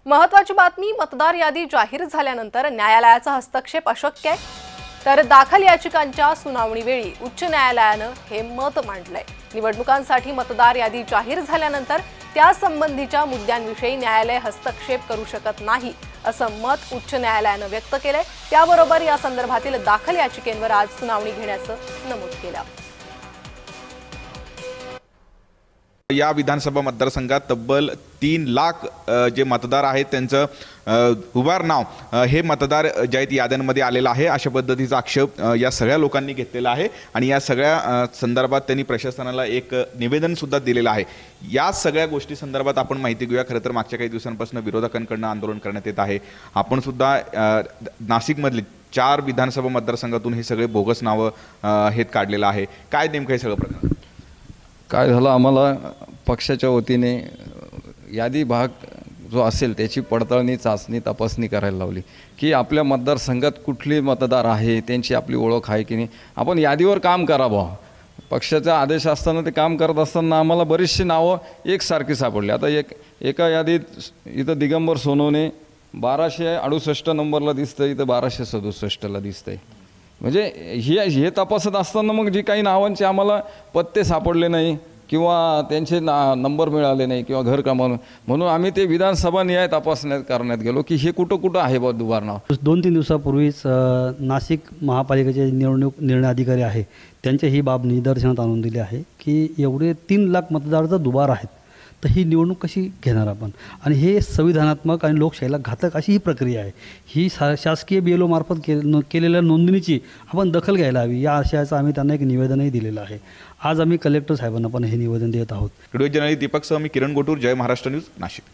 महत्त्वाची बातमी, मतदार यादी जाहीर झाल्यानंतर न्यायालयाचा हस्तक्षेप अशक्य आहे, तर दाखल याचिकांच्या सुनावणीवेळी उच्च न्यायालयानं हे मत मांडलंय। निवडणुकांसाठी मतदार यादी जाहीर झाल्यानंतर त्या संबंधीच्या मुद्द्यांविषयी न्यायालय हस्तक्षेप करू शकत नाही असं मत उच्च न्यायालयानं व्यक्त केलंय। त्याबरोबर या संदर्भातील दाखल याचिकेंवर आज सुनावणी घेण्याचं नमूद केलं। या विधानसभा मतदारसंघात तब्बल 3 लाख जे मतदार आहेत त्यांचं उभार नाव हे मतदार ज्या याद्यांमध्ये आलेलं आहे अशा पद्धतीचा आक्षेप या सगळ्या लोकांनी घेतलेला आहे आणि या सगळ्या संदर्भात त्यांनी प्रशासनाला एक निवेदन सुद्धा दिलेलं आहे। या सगळ्या गोष्टी संदर्भात आपण माहिती घेऊया। खरं तर मागच्या काही दिवसांपासून विरोधकांकडून आंदोलन करण्यात येत आहे। आपण सुद्धा नाशिकमधले 4 विधानसभा मतदारसंघातून हे सगळे बोगस नावं हे काढलेलं आहे। काय नेमकं हे सगळं प्रकरण काय झालं, आम्हाला पक्षाच्या वतीने यादी भाग जो असेल त्याची पडताळणी, चाचणी, तपासणी करायला लावली की आपल्या मतदारसंघात कुठले मतदार आहे, त्यांची आपली ओळख आहे की नाही। आपण यादीवर काम करावं, पक्षाचा आदेश असताना ते काम करत असताना आम्हाला बरीचशी नावं एकसारखी सापडली। आता एका यादीत इथं दिगंबर सोनवणे 1268 नंबरला दिसतं, इथं 1267ला दिसतंय। म्हणजे हे तपासत असताना मग जी काही नावांचे आम्हाला पत्ते सापडले नाही किंवा त्यांचे नंबर मिळाले नाही किंवा घर क्रमांक, म्हणून आम्ही ते विधानसभा न्याय करण्यात गेलो की हे कुठं आहे बा दुबार नाव। 2-3 दिवसापूर्वीच नाशिक महापालिकेचे निवडणूक निर्णय अधिकारी आहे त्यांच्या ही बाब निदर्शनात आणून दिली आहे की एवढे 3 लाख मतदार जर दुबार आहेत तर ही निवडणूक कशी घेणार आपण, आणि हे संविधानात्मक आणि लोकशाहीला घातक अशी ही प्रक्रिया आहे। ही शासकीय BLO मार्फत केलेल्या नोंदणीची आपण दखल घ्यायला हवी, या आशयाचं आम्ही त्यांना एक निवेदनही दिलेलं आहे। आज आम्ही कलेक्टर साहेबांना पण हे निवेदन देत आहोत। व्हिडिओ जर्नलिस्ट दीपक सह मी किरण गोटूर, जय महाराष्ट्र न्यूज, नाशिक।